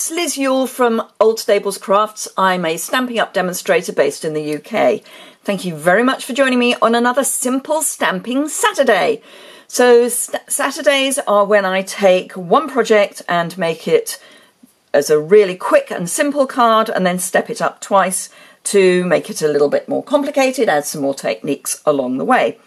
it's Liz Yuille from Old Stables Crafts. I'm a Stampin' Up! Demonstrator based in the UK. Thank you very much for joining me on another Simple Stamping Saturday. So Saturdays are when I take one project and make it as a really quick and simple card and then step it up twice to make it a little bit more complicated, add some more techniques along the way.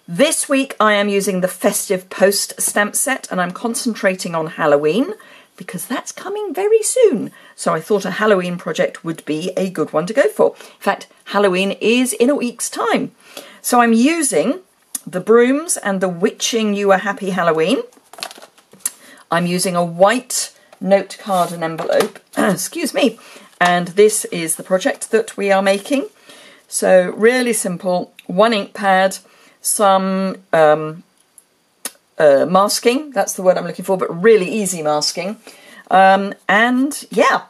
This week I am using the Festive Post stamp set and I'm concentrating on Halloween because that's coming very soon. So I thought a Halloween project would be a good one to go for. In fact, Halloween is in a week's time. So I'm using the brooms and the Witching You a Happy Halloween. I'm using a white note card and envelope, excuse me, and this is the project that we are making. So really simple, one ink pad, some masking, that's the word I'm looking for, but really easy masking. And yeah,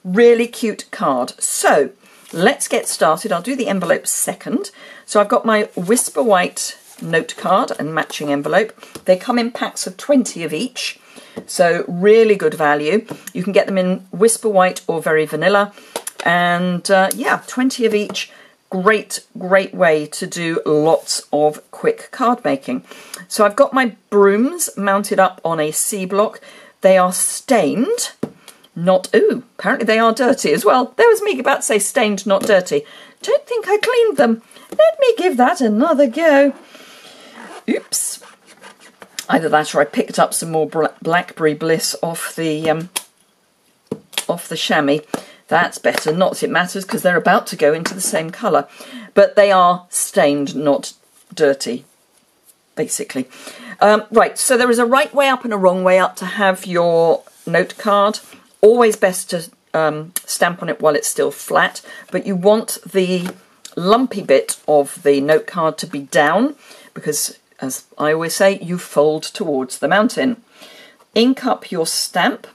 really cute card. So let's get started. I'll do the envelope second. So I've got my Whisper White note card and matching envelope. They come in packs of 20 of each, so really good value. You can get them in Whisper White or Very Vanilla, and yeah, 20 of each. Great way to do lots of quick card making. So I've got my brooms mounted up on a C block. They are stained, not, ooh, apparently they are dirty as well. There was me about to say stained, not dirty. Don't think I cleaned them. Let me give that another go. Oops. Either that or I picked up some more Blackberry Bliss off the chamois. That's better, not that it matters because they're about to go into the same colour. But they are stained, not dirty, basically. Right, so there is a right way up and a wrong way up to have your note card. Always best to stamp on it while it's still flat, but you want the lumpy bit of the note card to be down because, as I always say, you fold towards the mountain. Ink up your stamp,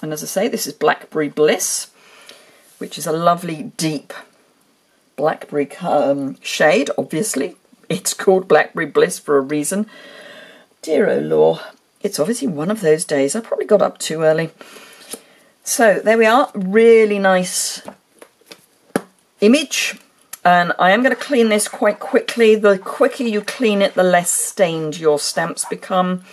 and as I say, this is Blackberry Bliss, which is a lovely deep blackberry shade, obviously. It's called Blackberry Bliss for a reason. Dear oh law, it's obviously one of those days. I probably got up too early. So there we are, really nice image. And I am going to clean this quite quickly. The quicker you clean it, the less stained your stamps become.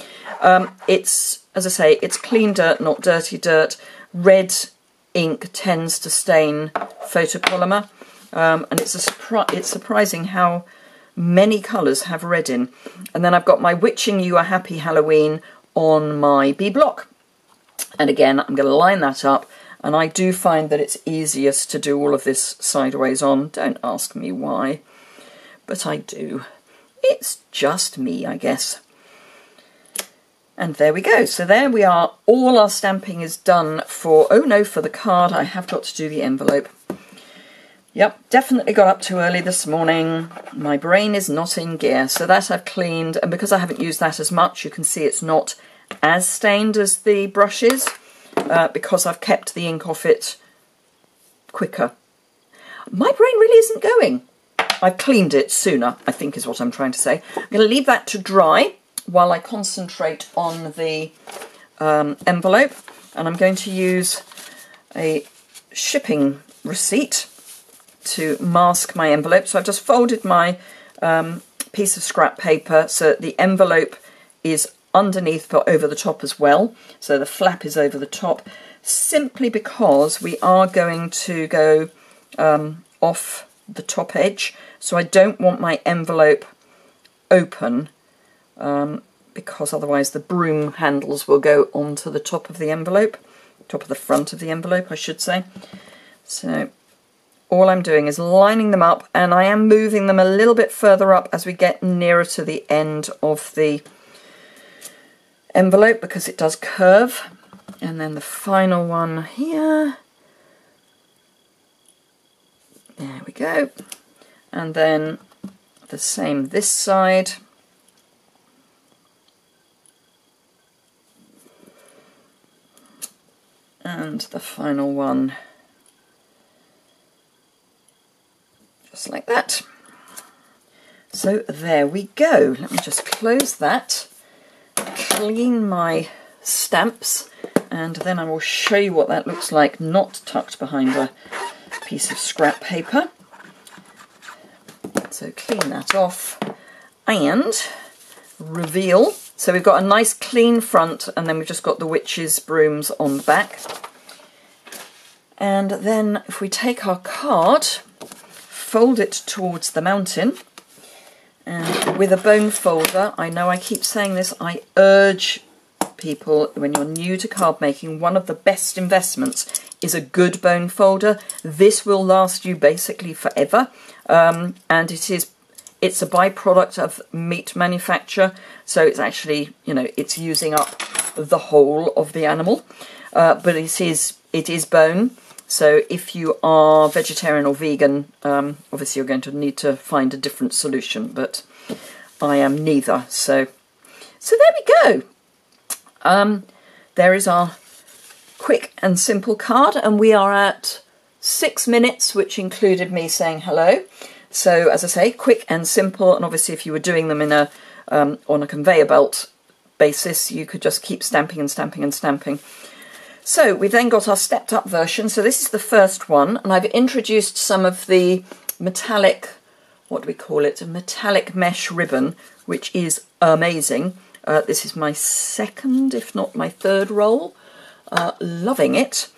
It's, as I say, it's clean dirt, not dirty dirt. Red ink tends to stain photopolymer, and it's surprising how many colours have red in. And then I've got my Witching You a Happy Halloween on my B block, and again I'm going to line that up, and I do find that it's easiest to do all of this sideways on. Don't ask me why, but I do. It's just me, I guess. And there we go. So there we are. All our stamping is done for, oh no, for the card. I have got to do the envelope. Yep, definitely got up too early this morning. My brain is not in gear. So that I've cleaned. And because I haven't used that as much, you can see it's not as stained as the brushes because I've kept the ink off it quicker. My brain really isn't going. I've cleaned it sooner, I think is what I'm trying to say. I'm going to leave that to dry while I concentrate on the envelope, and I'm going to use a shipping receipt to mask my envelope. So I've just folded my piece of scrap paper so that the envelope is underneath but over the top as well, so the flap is over the top, simply because we are going to go off the top edge, so I don't want my envelope open because otherwise the broom handles will go onto the top of the envelope, top of the front of the envelope I should say. So all I'm doing is lining them up, and I am moving them a little bit further up as we get nearer to the end of the envelope because it does curve. And then the final one here, there we go, and then the same this side. And the final one, just like that. So there we go. Let me just close that, clean my stamps, and then I will show you what that looks like not tucked behind a piece of scrap paper. So clean that off and reveal. So we've got a nice clean front, and then we've just got the witch's brooms on the back. And then if we take our card, fold it towards the mountain, and with a bone folder, I know I keep saying this, I urge people, when you're new to card making, one of the best investments is a good bone folder. This will last you basically forever, and it's a byproduct of meat manufacture, so it's actually, you know, it's using up the whole of the animal, but it is bone. So if you are vegetarian or vegan, obviously you're going to need to find a different solution, but I am neither. So there we go. There is our quick and simple card, and we are at 6 minutes, which included me saying hello. So as I say, quick and simple, and obviously if you were doing them in a on a conveyor belt basis, you could just keep stamping and stamping and stamping. So we've then got our stepped up version. So this is the first one, and I've introduced some of the metallic, what do we call it, a metallic mesh ribbon, which is amazing. This is my second, if not my third roll. Loving it.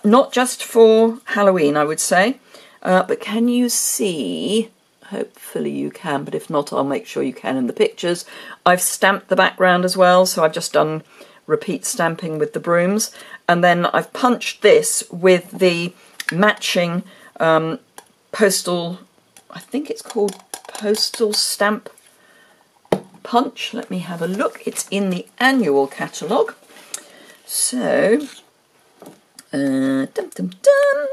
Not just for Halloween, I would say, but can you see, hopefully you can, but if not, I'll make sure you can in the pictures. I've stamped the background as well, so I've just done repeat stamping with the brooms, and then I've punched this with the matching postal, I think it's called postal stamp punch. Let me have a look. It's in the annual catalogue. So dum dum dum,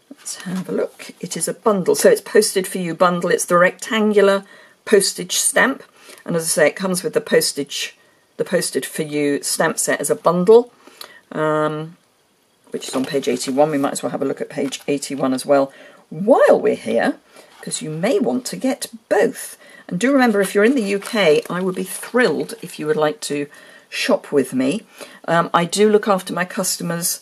let's have a look. It is a bundle, so it's Posted For You bundle. It's the rectangular postage stamp, and as I say, it comes with the Posted For You stamp set as a bundle, which is on page 81. We might as well have a look at page 81 as well while we're here, because you may want to get both. And do remember, if you're in the UK, I would be thrilled if you would like to shop with me. I do look after my customers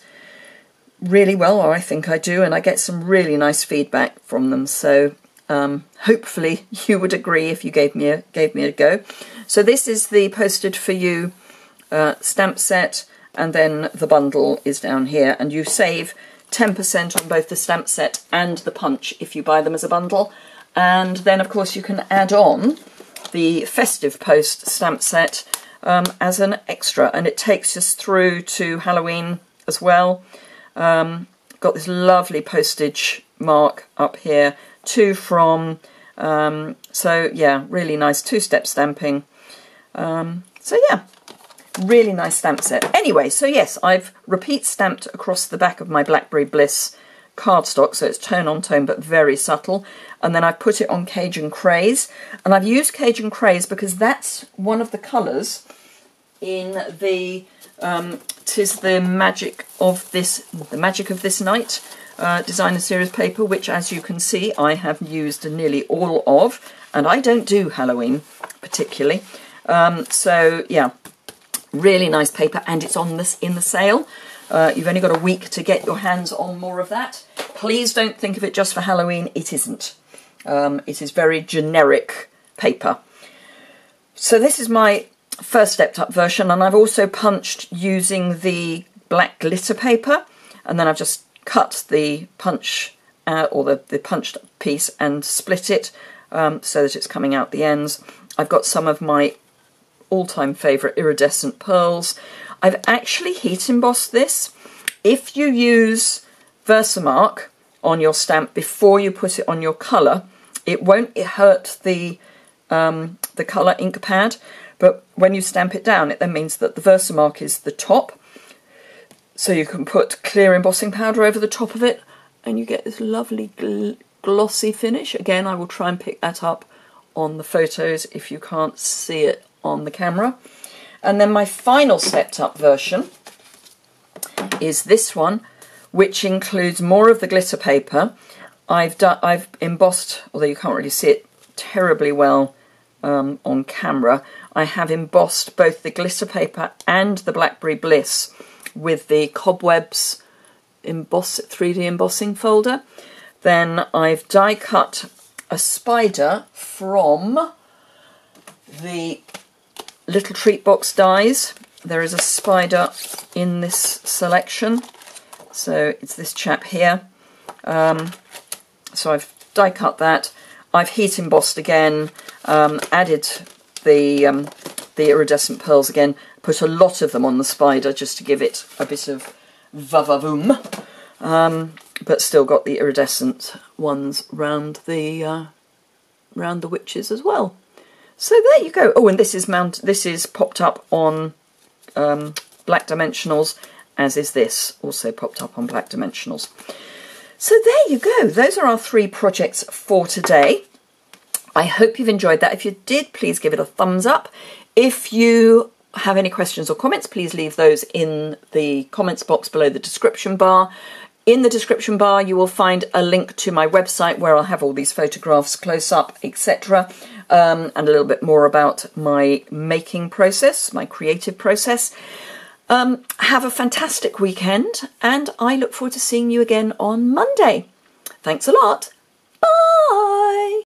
really well, or I think I do, and I get some really nice feedback from them. So hopefully you would agree if you gave me a go. So this is the Posted For You stamp set, and then the bundle is down here, and you save 10% on both the stamp set and the punch if you buy them as a bundle. And then of course you can add on the Festive Post stamp set as an extra, and it takes us through to Halloween as well. Got this lovely postage mark up here, to from, so yeah, really nice two-step stamping. So yeah, really nice stamp set. Anyway, so yes, I've repeat stamped across the back of my Blackberry Bliss cardstock, so it's tone on tone but very subtle, and then I put it on Cajun Craze, and I've used Cajun Craze because that's one of the colours in the "'Tis the Magic of This Night" designer series paper, which, as you can see, I have used nearly all of, and I don't do Halloween particularly. So yeah, really nice paper, and it's on this in the sale. You've only got a week to get your hands on more of that. Please don't think of it just for Halloween. It isn't. It is very generic paper. So this is my first stepped up version, and I've also punched using the black glitter paper, and then I've just cut the punch or the punched piece and split it so that it's coming out the ends. I've got some of my all-time favourite iridescent pearls. I've actually heat embossed this. If you use Versamark on your stamp before you put it on your colour, it won't hurt the colour ink pad, but when you stamp it down, it then means that the Versamark is the top, so you can put clear embossing powder over the top of it, and you get this lovely glossy finish. Again, I will try and pick that up on the photos if you can't see it on the camera. And then my final stepped up version is this one, which includes more of the glitter paper. I've embossed, although you can't really see it terribly well on camera, I have embossed both the glitter paper and the Blackberry Bliss with the Cobwebs 3D embossing folder. Then I've die cut a spider from the Little Treat Box dies. There is a spider in this selection, so it's this chap here. So I've die cut that. I've heat embossed again, added the iridescent pearls again, put a lot of them on the spider just to give it a bit of va-va-voom, but still got the iridescent ones round the witches as well. So there you go. Oh, and this is popped up on Black Dimensionals, as is this, also popped up on Black Dimensionals. So there you go. Those are our 3 projects for today. I hope you've enjoyed that. If you did, please give it a thumbs up. If you have any questions or comments, please leave those in the comments box below the description bar. In the description bar, you will find a link to my website where I'll have all these photographs close up, etc. And a little bit more about my making process, my creative process. Have a fantastic weekend, and I look forward to seeing you again on Monday. Thanks a lot. Bye.